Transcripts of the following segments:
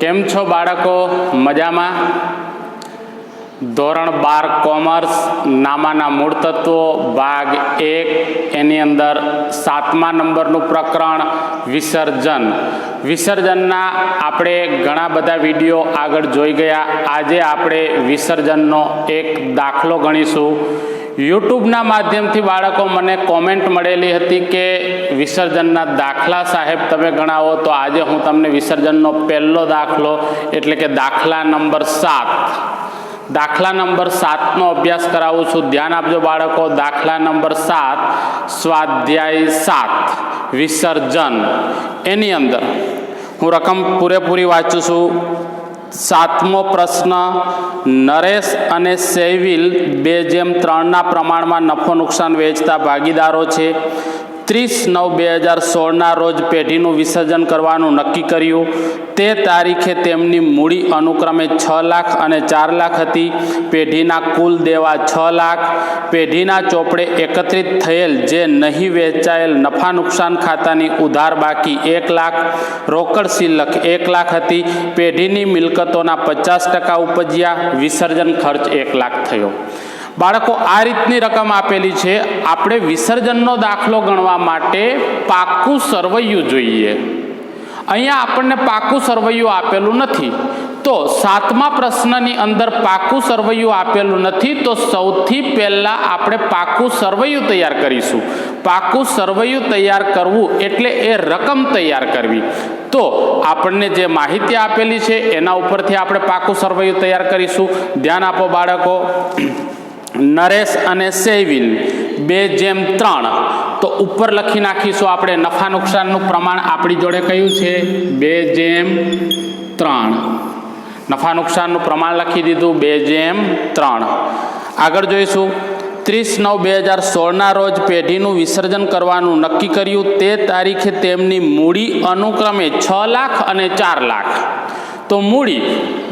કેમ છો બાળકો? મજામાં? ધોરણ 12 કોમર્સ નામાના મૂળ તત્વો ભાગ 1 એની અંદર 7મા નંબરનું પ્રકરણ વિસર્જન. વિસર્જનના આપણે ઘણા બધા વિડીયો આગળ જોઈ ગયા. આજે આપણે વિસર્જનનો એક દાખલો ગણીશું. યુટ્યુબના માધ્યમથી બાળકો મને કોમેન્ટ મળેલી હતી કે વિસર્જનના દાખલા સાહેબ તમે ગણાવો, તો આજે હું તમને વિસર્જનનો પહેલો દાખલો એટલે કે દાખલા નંબર 7નો અભ્યાસ કરાવું છું. ધ્યાન આપજો બાળકો. દાખલા નંબર 7 સ્વાધ્યાય 7 વિસર્જન. એની અંદર હું રકમ પૂરેપૂરી વાંચું છું. 7મો પ્રશ્ન, નરેશ અને સેવિલ 2:3 પ્રમાણમાં નફો નુકસાન વેચતા ભાગીદારો છે. 30/9/2016 રોજ પેઢીનું વિસર્જન કરવાનું નક્કી કર્યું. તે તારીખે તેમની મૂડી અનુક્રમે 6 લાખ અને 4 લાખ હતી. પેઢીના કુલ દેવા 6 લાખ. પેઢીના ચોપડે એકત્રિત થયેલ જે નહીં વેચાયેલ નફા નુકસાન ખાતાની ઉધાર બાકી 1 લાખ. રોકડ શિલ્લક 1 લાખ હતી. પેઢીની મિલકતોના 50% ઉપજ્યા. વિસર્જન ખર્ચ 1 લાખ થયો. બાળકો, આ રીતની રકમ આપેલી છે. આપણે વિસર્જનનો દાખલો ગણવા માટે પાક્કું સરવૈયું જોઈએ. અહીંયા આપણને પાક્કું સરવૈયું આપેલું નથી. તો 7મા પ્રશ્નની અંદર પાક્કું સરવૈયું આપેલું નથી. તો સૌથી પહેલાં આપણે પાક્કું સરવૈયું તૈયાર કરીશું. પાક્કું સરવૈયું તૈયાર કરવું એટલે એ રકમ તૈયાર કરવી. તો આપણને જે માહિતી આપેલી છે એના ઉપરથી આપણે પાક્કું સરવૈયું તૈયાર કરીશું. ધ્યાન આપો બાળકો. નરેશ અને સેવિલ 2:3, તો ઉપર લખી નાખીશું આપણે નફા નુકસાનનું પ્રમાણ આપણી જોડે કયું છે? 2:3. નફા નુકસાનનું પ્રમાણ લખી દીધું 2:3. આગળ જોઈશું. 30/9/2016 રોજ પેઢીનું વિસર્જન કરવાનું નક્કી કર્યું. તે તારીખે તેમની મૂડી અનુક્રમે 6 લાખ અને 4 લાખ. તો મૂડી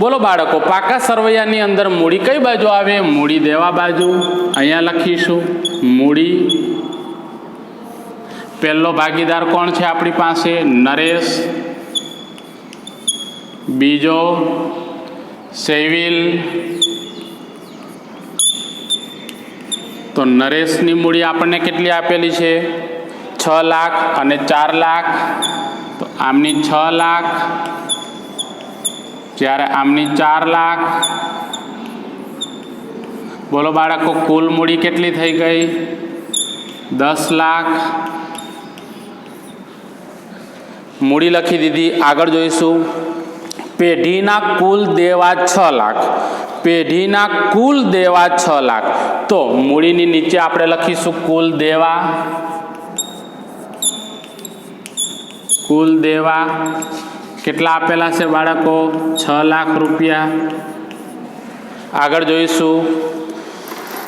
બોલો બાળકો, પાકા સરવૈયાની અંદર મૂડી કઈ બાજુ આવે? મૂડી દેવા બાજુ. અહીંયા લખીશું મૂડી. પહેલો ભાગીદાર કોણ છે આપણી પાસે? નરેશ. બીજો સેવિલ. તો નરેશની મૂડી આપણને કેટલી આપેલી છે? 6 લાખ અને 4 લાખ. તો આમની 6 લાખ, જ્યારે આમની 4 લાખ. બોલો બાળકો, કુલ મૂડી કેટલી થઈ ગઈ? 10 લાખ. મૂડી લખી દીધી. આગળ જોઈશું. પેઢીના કુલ દેવા 6 લાખ. પેઢીના કુલ દેવા 6 લાખ. તો મૂડીની નીચે આપણે લખીશું કુલ દેવા. કુલ દેવા કેટલા આપેલા છે બાળકો? 6 લાખ રૂપિયા. આગળ જોઈશું.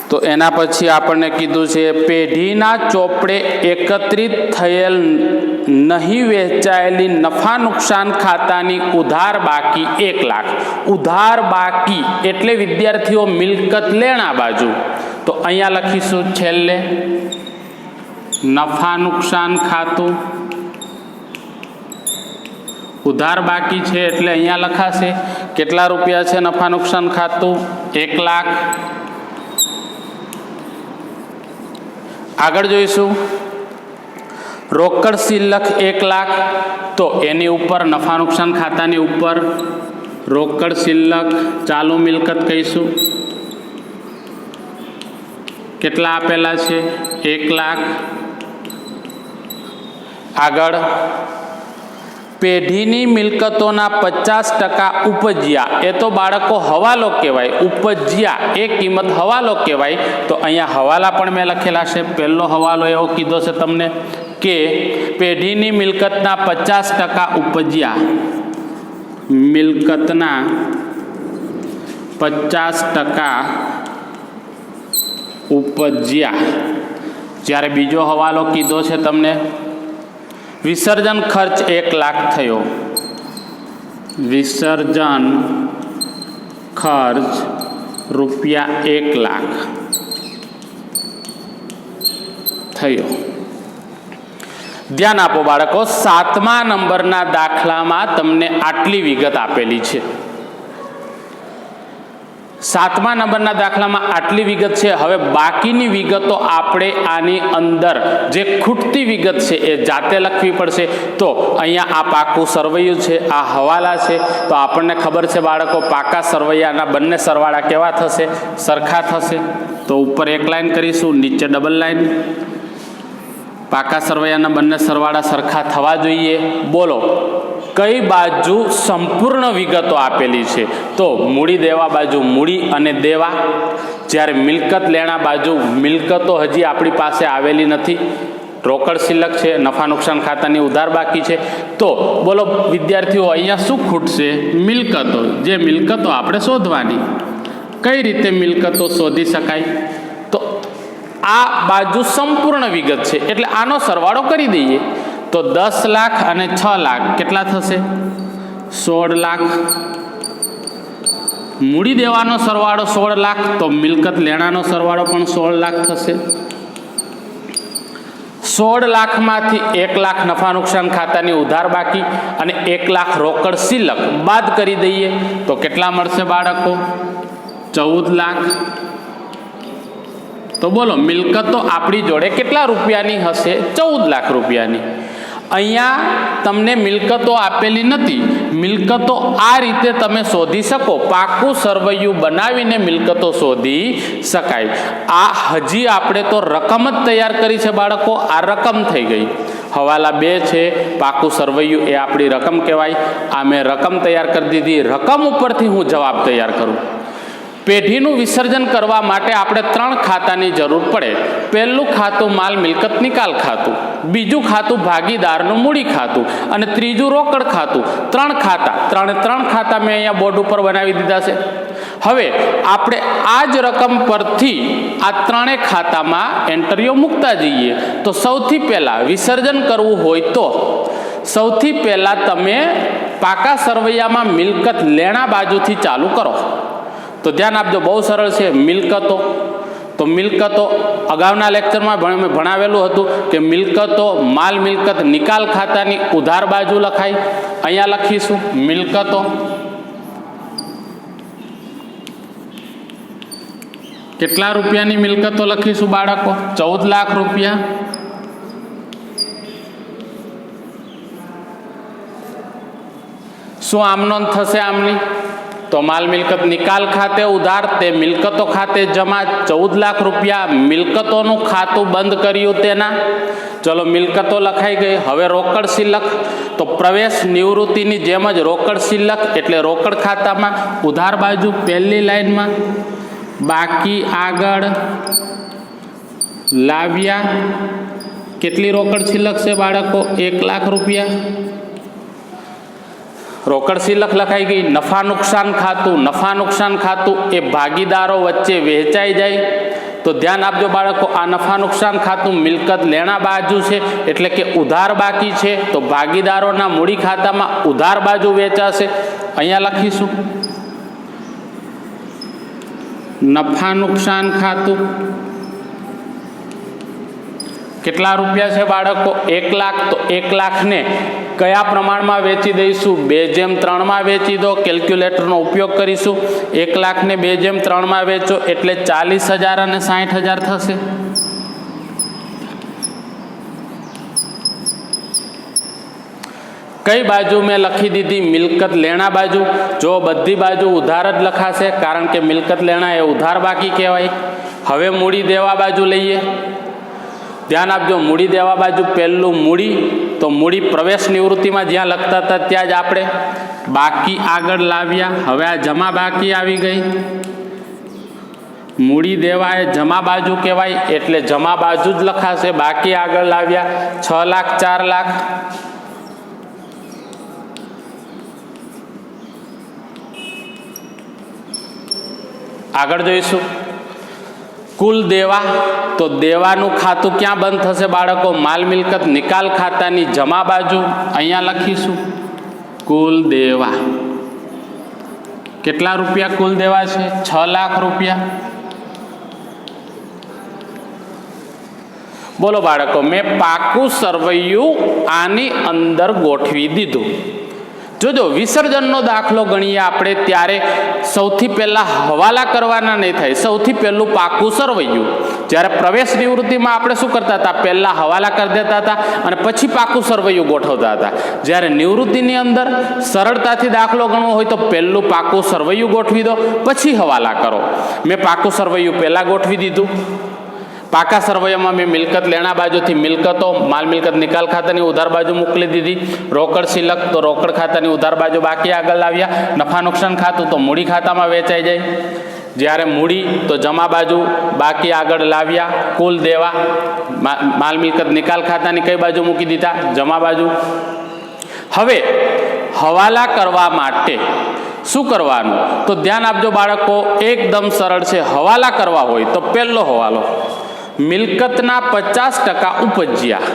તો એના પછી આપણને કીધું છે પેઢીના ચોપડે એકત્રિત થયેલ નહીં વેચાયેલી નફા નુકસાન ખાતાની ઉધાર બાકી 1 લાખ. ઉધાર બાકી એટલે વિદ્યાર્થીઓ મિલકત લેણા બાજુ. તો અહીંયા લખીશું છેલ્લે નફા નુકસાન ખાતું. ઉધાર બાકી છે એટલે અહીંયા લખાશે કેટલા રૂપિયા છે નફા નુકસાન ખાતું? 1 લાખ. આગળ જોઈશું. રોકડ શિલ્લક 1 લાખ. તો એની ઉપર નફા નુકસાન ખાતાની ઉપર રોકડ શિલ્લક ચાલુ મિલકત કહીશું. કેટલા આપેલા છે? 1 લાખ. આગળ પેઢીની મિલકતોના 50% ઉપજ્યા. એ તો બાળકો હવાલો કહેવાય. ઉપજ્યા એ કિંમત હવાલો કહેવાય. તો અહીંયા હવાલા પણ મેં લખેલા છે. પહેલો હવાલો એવો કીધો છે તમને કે પેઢીની મિલકતના 50% ઉપજ્યા. મિલકતના 50% ઉપજ્યા. જ્યારે બીજો હવાલો કીધો છે તમને વિસર્જન ખર્ચ 1 લાખ થયો. વિસર્જન ખર્ચ ₹1 લાખ થયો. ધ્યાન આપો બાળકો, 7મા નંબરના દાખલામાં તમને આટલી વિગત આપેલી છે. 7મા નંબરના દાખલામાં આટલી વિગત છે. હવે બાકીની વિગતો આપણે આની અંદર જે ખૂટતી વિગત છે એ જાતે લખવી પડશે. તો અહીંયા આ પાકું સરવૈયું છે, આ હવાલા છે. તો આપણને ખબર છે બાળકો, પાકા સરવૈયાના બંને સરવાળા કેવા થશે? સરખા થશે. તો ઉપર એક લાઈન કરીશું, નીચે ડબલ લાઈન. પાકા સરવૈયાના બંને સરવાળા સરખા થવા જોઈએ. બોલો કઈ બાજુ સંપૂર્ણ વિગતો આપેલી છે? તો મૂડી દેવા બાજુ મૂડી અને દેવા, જ્યારે મિલકત લેણા બાજુ મિલકતો હજી આપણી પાસે આવેલી નથી, રોકડ શિલ્લક છે, નફા નુકસાન ખાતાની ઉધાર બાકી છે. તો બોલો વિદ્યાર્થીઓ, અહીંયા શું ખૂટશે? મિલકતો. જે મિલકતો આપણે શોધવાની. કઈ રીતે મિલકતો શોધી શકાય? તો આ બાજુ સંપૂર્ણ વિગત છે એટલે આનો સરવાળો કરી દઈએ. તો 10 લાખ અને 6 લાખ કેટલા થશે? 16 લાખ. મૂડી દેવાનો સરવાળો 16 લાખ, તો મિલકત લેણાનો સરવાળો પણ 16 લાખ થશે. 16 લાખમાંથી 1 લાખ નફા નુકસાન ખાતાની ઉધાર બાકી અને 1 લાખ રોકડ શિલ્લક બાદ કરી દઈએ તો કેટલા મળશે બાળકો? 14 લાખ. તો બોલો મિલકતો આપણી જોડે કેટલા રૂપિયાની હશે? 14 લાખ રૂપિયાની. અહીંયા તમને મિલકતો આપેલી નથી. મિલકતો આ રીતે તમે શોધી શકો. પાકું સરવૈયું બનાવીને મિલકતો શોધી શકાય. આ હજી આપણે તો રકમ જ તૈયાર કરી છે બાળકો. આ રકમ થઈ ગઈ. હવાલા 2 છે, પાકું સરવૈયું એ આપણી રકમ કહેવાય. આ મેં રકમ તૈયાર કરી દીધી. રકમ ઉપરથી હું જવાબ તૈયાર કરું. પેઢીનું વિસર્જન કરવા માટે આપણે 3 ખાતાની જરૂર પડે. પહેલું ખાતું માલ મિલકત નિકાલ ખાતું, બીજું ખાતું ભાગીદારનું મૂડી ખાતું અને ત્રીજું રોકડ ખાતું. 3 ખાતા. 3 ખાતા મેં અહીંયા બોર્ડ ઉપર બનાવી દીધા છે. હવે આપણે આ જ રકમ પરથી આ 3 ખાતામાં એન્ટ્રીઓ મૂકતા જઈએ. તો સૌથી પહેલાં વિસર્જન કરવું હોય તો સૌથી પહેલાં તમે પાકા સરવૈયામાં મિલકત લેણા બાજુથી ચાલુ કરો. તો ધ્યાન આપજો, બહુ સરળ છે. મિલકતો. તો મિલકતો અગાઉના લેક્ચરમાં ભણાવેલું હતું કે મિલકતો માલ મિલકત નિકાલ ખાતાની ઉધાર બાજુ લખાય. અહીંયા લખીશું મિલકતો. કેટલા રૂપિયાની મિલકતો લખીશું બાળકો? 14 લાખ રૂપિયા. શું આમનો થશે? આમની તો માલ મિલકત નિકાલ ખાતે ઉધાર, તે મિલકતો ખાતે જમા. 14 લાખ રૂપિયા મિલકતોનું ખાતું બંધ કર્યું તેના. ચલો મિલકતો લખાઈ ગઈ. હવે રોકડ શિલ્લક. તો પ્રવેશ નિવૃત્તિની જેમ જ રોકડ શિલ્લક એટલે રોકડ ખાતામાં ઉધાર બાજુ પહેલી લાઈનમાં. બાકી આગળ લાવ્યા. કેટલી રોકડ શિલ્લક છે બાળકો? 1 લાખ રૂપિયા. રોકડ શિલ્લક લખાઈ ગઈ. નફા નુકસાન ખાતું. નફા નુકસાન ખાતું એ ભાગીદારો વચ્ચે વહેંચાઈ જાય. તો ધ્યાન આપજો બાળકો, આ નફા નુકસાન ખાતું મિલકત લેણા બાજુ છે એટલે કે ઉધાર બાકી છે. તો ભાગીદારોના મૂડી ખાતામાં ઉધાર બાજુ વેચાશે. અહીંયા લખીશું નફા નુકસાન ખાતું. કેટલા રૂપિયા છે બાળકો? 1 લાખ. તો 1 લાખને કયા પ્રમાણમાં વેચી દઈશું? 2/3 વેચી દો. કેલ્ક્યુલેટરનો ઉપયોગ કરીશું. 1 લાખને 2/3 વેચો એટલે 40,000 અને 60,000 થશે. કઈ બાજુ મેં લખી દીધી? મિલકત લેણા બાજુ. જો બધી બાજુ ઉધાર જ લખાશે કારણ કે મિલકત લેણા એ ઉધાર બાકી કહેવાય. હવે મૂડી દેવા બાજુ લઈએ. ધ્યાન આપજો, મૂડી દેવા બાજુ પહેલું મૂડી. તો મૂડી પ્રવેશ નિવૃત્તિમાં જ્યાં લખતા હતા ત્યાં જ આપણે બાકી આગળ લાવ્યા. હવે આ જમા બાકી આવી ગઈ. મૂડી દેવા એ જમા બાજુ કહેવાય એટલે જમા બાજુ જ લખાશે. બાકી આગળ લાવ્યા. 6 લાખ 4 લાખ. આગળ જોઈશું કુલ દેવા. તો દેવાનું ખાતું ક્યાં બંધ થશે બાળકો? માલ મિલકત નિકાલ ખાતાની જમા બાજુ. અહીંયા લખીશું કુલ દેવા. કેટલા રૂપિયા કુલ દેવા છે? 6 લાખ રૂપિયા. બોલો બાળકો, મેં પાકું સરવૈયું આની અંદર ગોઠવી દીધું. જોજો, વિસર્જનનો દાખલો ગણીએ આપણે ત્યારે સૌથી પહેલાં હવાલા કરવાના નહીં થાય. સૌથી પહેલું પાકું સરવૈયું. જ્યારે પ્રવેશ નિવૃત્તિમાં આપણે શું કરતા હતા? પહેલાં હવાલા કરી દેતા હતા અને પછી પાકું સરવૈયું ગોઠવતા હતા. જ્યારે નિવૃત્તિની અંદર સરળતાથી દાખલો ગણવો હોય તો પહેલું પાકું સરવૈયું ગોઠવી દો, પછી હવાલા કરો. મેં પાકું સરવૈયું પહેલાં ગોઠવી દીધું. પાકા સરવૈયામાં મેં મિલકત લેણા બાજુથી મિલકતો, માલ મિલકત નિકાલ ખાતાની ઉધાર બાજુ મોકલી દીધી. રોકડ શિલક તો રોકડ ખાતાની ઉધાર બાજુ બાકી આગળ લાવ્યા. નફા નુકસાન ખાતું તો મૂડી ખાતામાં વેચાઈ જાય. જ્યારે મૂડી તો જમા બાજુ બાકી આગળ લાવ્યા. કુલ દેવા માલ મિલકત નિકાલ ખાતાની કઈ બાજુ મૂકી દીધા? જમા બાજુ. હવે હવાલા કરવા માટે શું કરવાનું? તો ધ્યાન આપજો બાળકો, એકદમ સરળ છે. હવાલા કરવા હોય તો પહેલો હવાલો મિલકતના 50% ઉપજ્યા.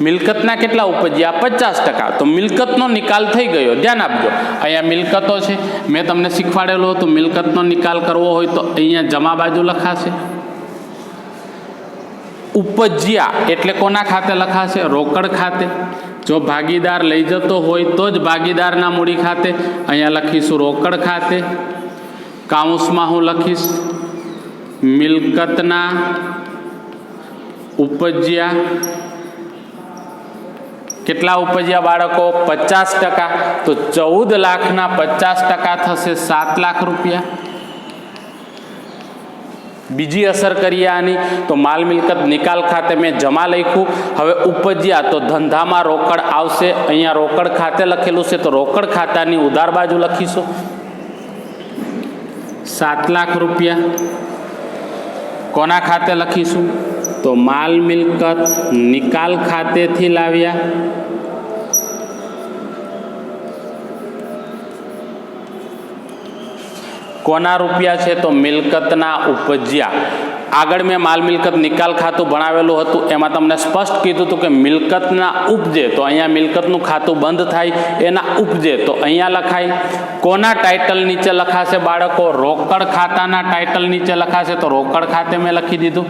મિલકતના કેટલા ઉપજ્યા? 50%. તો મિલકતનો નિકાલ થઈ ગયો. ધ્યાન આપજો, અહીંયા મિલકતો છે. મેં તમને શીખવાડેલું હતું મિલકતનો નિકાલ કરવો હોય તો અહીંયા જમા બાજુ લખાશે. ઉપજ્યા એટલે કોના ખાતે લખાશે? રોકડ ખાતે. જો ભાગીદાર લઈ જતો હોય તો જ ભાગીદારના મૂડી ખાતે. અહીંયા લખીશું રોકડ ખાતે. કાઉન્સમાં હું લખીશ મિલકતના ઉપજ્યા. કેટલા ઉપજ્યા બાળકો? 50%. તો 14 લાખના 50% થશે 7 લાખ રૂપિયા. બીજી અસર કરીએ આની તો માલ મિલકત નિકાલ ખાતે મેં જમા લખ્યું. હવે ઉપજ્યા તો ધંધામાં રોકડ આવશે. અહીંયા રોકડ ખાતે લખેલું છે તો રોકડ ખાતાની ઉધાર બાજુ લખીશું 7 લાખ રૂપિયા. કોના ખાતે લખીશું? તો માલ મિલકત નિકાલ ખાતેથી લાવ્યા. કોના રૂપિયા છે? તો મિલકતના ઉપજ્યા. આગળ મેં માલ મિલકત નિકાલ ખાતું ભણાવેલું હતું, એમાં તમને સ્પષ્ટ કીધું હતું કે મિલકતના ઉપજે તો અહીંયા મિલકતનું ખાતું બંધ થાય, એના ઉપજે તો અહીંયા લખાય. કોના ટાઇટલ નીચે લખાશે બાળકો? રોકડ ખાતાના ટાઇટલ નીચે લખાશે તો રોકડ ખાતે મેં લખી દીધું.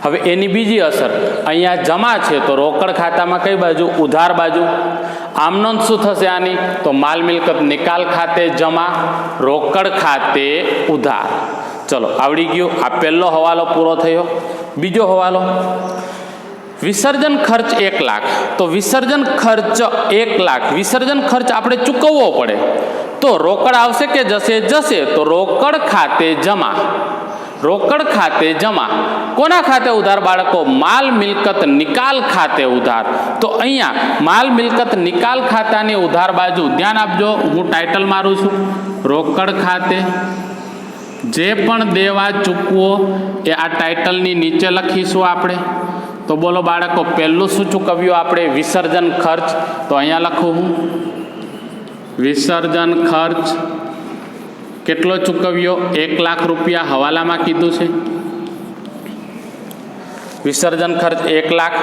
હવે એની બીજી અસર, અહીંયા જમા છે તો રોકડ ખાતામાં કઈ બાજુ? ઉધાર બાજુ. આમ નોંધ શું થશે આની? તો માલ મિલકત નિકાલ ખાતે જમા, રોકડ ખાતે ઉધાર. ચલો, આવડી ગયું. આ પહેલો હવાલો પૂરો થયો. બીજો હવાલો, વિસર્જન ખર્ચ 1 લાખ. તો વિસર્જન ખર્ચ 1 લાખ, વિસર્જન ખર્ચ આપણે ચૂકવવો પડે તો રોકડ આવશે કે જશે? જશે. તો રોકડ ખાતે જમા. રોકડ ખાતે જમા. કોના ખાતે ઉધાર બાળકો? માલ મિલકત નિકાલ ખાતે ઉધાર. તો અહીંયા માલ મિલકત નિકાલ ખાતાની ઉધાર બાજુ ધ્યાન આપજો, હું ટાઇટલ મારું છું રોકડ ખાતે. જે પણ દેવા ચૂકવો એ આ ટાઇટલની નીચે લખીશું આપણે. તો બોલો બાળકો, પહેલું શું ચૂકવ્યું આપણે? વિસર્જન ખર્ચ. તો અહીંયા લખું હું વિસર્જન ખર્ચ કેટલો ચૂકવ્યો? 1 લાખ રૂપિયા હવાલામાં કીધું છે. વિસર્જન ખર્ચ 1 લાખ.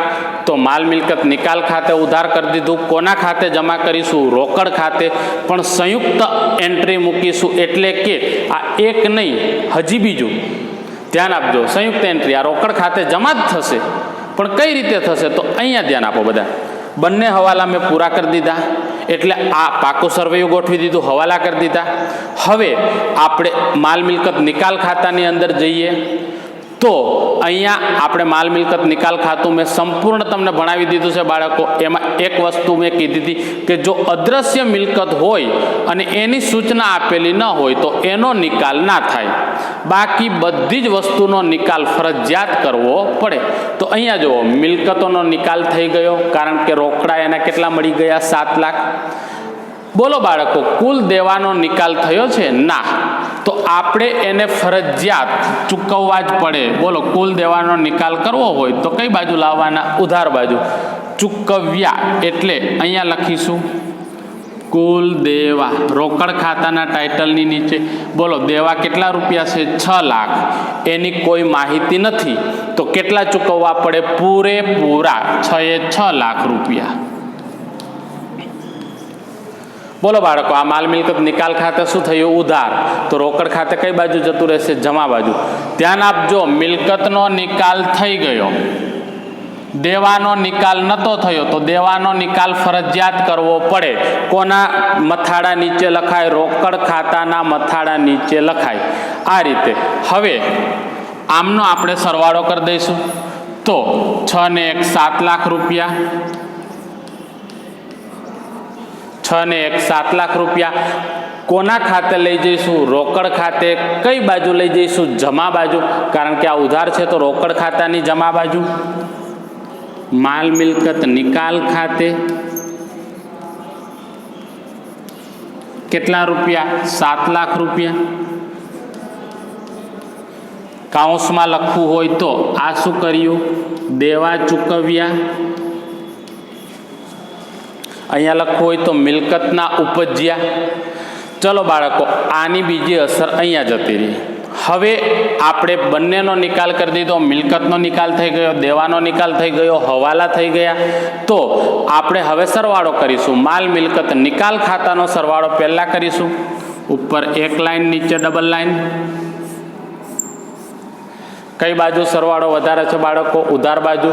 તો માલ મિલકત નિકાલ ખાતે ઉધાર કરી દીધું. કોના ખાતે જમા કરીશું? રોકડ ખાતે. પણ સંયુક્ત એન્ટ્રી મૂકીશું એટલે કે આ એક નહીં, હજી બીજું. ધ્યાન આપજો, સંયુક્ત એન્ટ્રી આ રોકડ ખાતે જમા જ થશે, પણ કઈ રીતે થશે? તો અહીંયા ધ્યાન આપો બધા. બંને હવાલા મેં પૂરા કરી દીધા એટલે આ પાકું સરવૈયું ગોઠવી દીધું, હવાલા કરી દીધા. હવે આપણે માલ મિલકત નિકાલ ખાતાની અંદર જઈએ તો અહીંયા આપણે માલ મિલકત નિકાલ ખાતું મેં સંપૂર્ણ તમને ભણાવી દીધું છે બાળકો. એમાં એક વસ્તુ મેં કીધી હતી કે જો અદ્રશ્ય મિલકત હોય અને એની સૂચના આપેલી ન હોય તો એનો નિકાલ ના થાય. બાકી બધી જ વસ્તુનો નિકાલ ફરજિયાત કરવો પડે. તો અહીંયા જુઓ, મિલકતોનો નિકાલ થઈ ગયો કારણ કે રોકડા એના કેટલા મળી ગયા? 7 લાખ. બોલો બાળકો, કુલ દેવાનો નિકાલ થયો છે? ના. તો આપણે એને ફરજિયાત ચૂકવવા જ પડે. બોલો, કુલ દેવાનો નિકાલ કરવો હોય તો કઈ બાજુ લાવવાના? ઉધાર બાજુ. ચૂકવ્યા એટલે અહીંયા લખીશું કુલ દેવા રોકડ ખાતાના ટાઇટલની નીચે. બોલો, દેવા કેટલા રૂપિયા છે? 6 લાખ. એની કોઈ માહિતી નથી તો કેટલા ચૂકવવા પડે? પૂરેપૂરા 6 લાખ રૂપિયા. બોલો બાળકો, આ માલ મિલકત નિકાલ ખાતે શું થયું? ઉધાર. તો રોકડ ખાતે કઈ બાજુ જતું રહેશે? જમા બાજુ. ધ્યાન આપજો, મિલકતનો નિકાલ થઈ ગયો. દેવાનો નિકાલ નહોતો થયો તો દેવાનો નિકાલ ફરજિયાત કરવો પડે. કોના મથાળા નીચે લખાય? રોકડ ખાતાના મથાળા નીચે લખાય. આ રીતે હવે આમનો આપણે સરવાળો કરી દઈશું. તો 6 ને 1 7 લાખ રૂપિયા, 6 ને 1 7 લાખ રૂપિયા કોના ખાતે લઈ જઈશું? રોકડ ખાતે. કઈ બાજુ લઈ જઈશું? જમા બાજુ, કારણ કે આ ઉધાર છે તો રોકડ ખાતાની જમા બાજુ. માલ મિલકત નિકાલ ખાતે કેટલા રૂપિયા? 7 લાખ રૂપિયા. કાઉન્સમાં લખવું હોય તો આ શું કર્યું? દેવા ચૂકવ્યા. અહીંયા લખવું હોય તો મિલકતના ઉપજ્યા. ચલો બાળકો, આની બીજી અસર અહીંયા જતી રહી. હવે આપણે બંનેનો નિકાલ કરી દીધો. મિલકતનો નિકાલ થઈ ગયો, દેવાનો નિકાલ થઈ ગયો, હવાલા થઈ ગયા. તો આપણે હવે સરવાળો કરીશું. માલ મિલકત નિકાલ ખાતાનો સરવાળો પહેલા કરીશું. ઉપર એક લાઈન, નીચે ડબલ લાઈન. કઈ બાજુ સરવાળો વધારે છે બાળકો? ઉધાર બાજુ.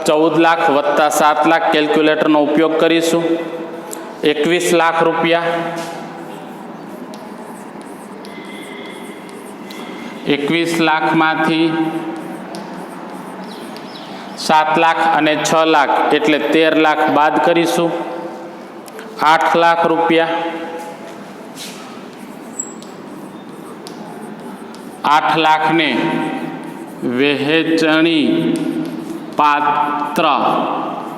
14 લાખ વત્તા 7 લાખ કેલ્ક્યુલેટરનો ઉપયોગ કરીશું. 21 લાખ રૂપિયા. 21 લાખમાંથી 7 લાખ અને 6 લાખ એટલે 13 લાખ બાદ કરીશું. 8 લાખ રૂપિયા. 8 લાખને વહેંચણી પાત્ર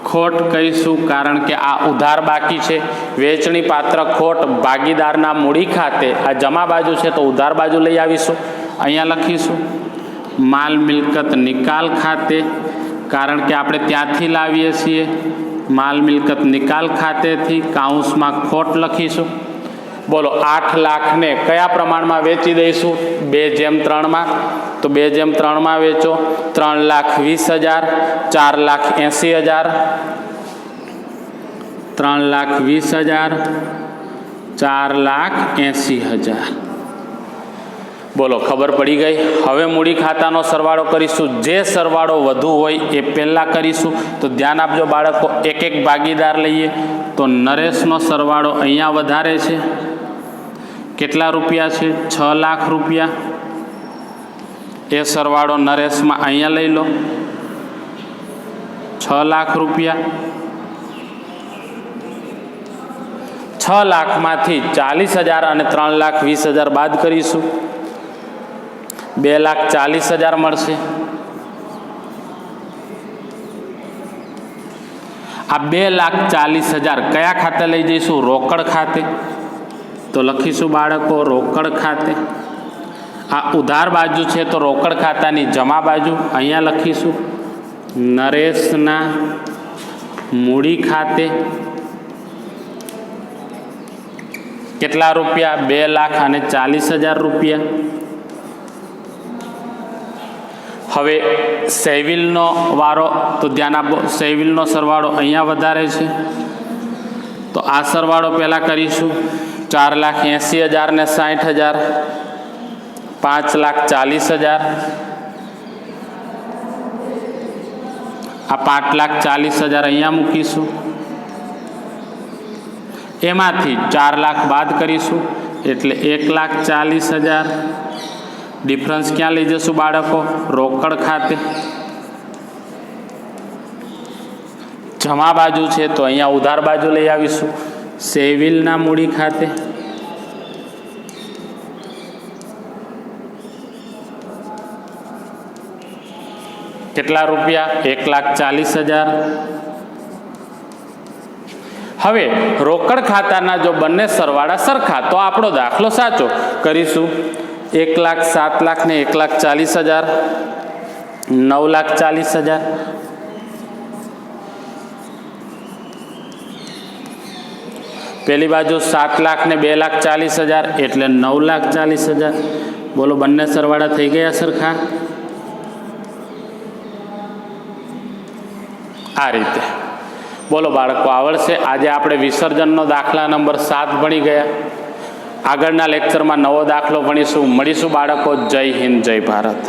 ખોટ કહીશું, કારણ કે આ ઉધાર બાકી છે. વહેંચણી પાત્ર ખોટ ભાગીદારના મૂડી ખાતે. આ જમા બાજુ છે તો ઉધાર બાજુ લઈ આવીશું. અહીંયા લખીશું માલ મિલકત નિકાલ ખાતે, કારણ કે આપણે ત્યાંથી લાવીએ છીએ. માલ મિલકત નિકાલ ખાતેથી કાઉન્સમાં ખોટ લખીશું. બોલો, 8 લાખને કયા પ્રમાણમાં વેચી દઈશું? 2:3માં. તો 2:3માં વેચો. 3,20,000, 4,80,000, 3,20,000, 4,80,000. બોલો, ખબર પડી ગઈ? હવે મૂડી ખાતાનો સરવાળો કરીશું. જે સરવાળો વધુ હોય એ પહેલાં કરીશું. તો ધ્યાન આપજો બાળકો, એક એક ભાગીદાર લઈએ. તો નરેશનો સરવાળો અહીંયા વધારે છે. કેટલા રૂપિયા છે? 6 લાખ રૂપિયા. એ સરવાળો નરેશમાં અહીંયા લઈ લો. 6 લાખ રૂપિયા. 6 લાખમાંથી 40,000 અને 3,20,000 બાદ કરીશું. 2,40,000 મળશે. આ 2,40,000 કયા ખાતે લઈ જઈશું? રોકડ ખાતે. તો લખીશું બાળકો રોકડ ખાતે. આ ઉધાર બાજુ છે તો રોકડ ખાતાની જમા બાજુ. અહીંયા લખીશું નરેશના મૂડી ખાતે. કેટલા રૂપિયા? 2,40,000 રૂપિયા. હવે સેવિલનો વારો. તો ધ્યાન આપો, સેવિલનો સરવાળો અહીંયા વધારે છે. તો આ સરવાળો પહેલાં કરીશું. 4,80,000 ને 60,000, 5,40,000. આ 5,40,000 અહીંયા મૂકીશું. એમાંથી 4 લાખ બાદ કરીશું એટલે 1,40,000. ડિફરન્સ ક્યાં લઈ જશું બાળકો? રોકડ ખાતે. જમા બાજુ છે તો અહીંયા ઉધાર બાજુ લઈ આવીશું. સેવિલના મૂડી ખાતે. કેટલા રૂપિયા? 1,40,000. હવે રોકડ ખાતાના જો બંને સરવાળા સરખા તો આપણો દાખલો સાચો. કરીશું 1,07,00,000 ને 1,40,000, 9,40,000. પેલી બાજુ 7 લાખ ને 2,40,000 એટલે 9,40,000. બોલો, બંને સરવાળા થઈ ગયા સરખા? આ રીતે. બોલો બાળકો, આવડશે? આજે આપણે વિસર્જનનો દાખલા નંબર 7 ભણી ગયા. આગળના લેક્ચરમાં નવો દાખલો ભણીશું. મળીશું બાળકો. જય હિન્દ, જય ભારત.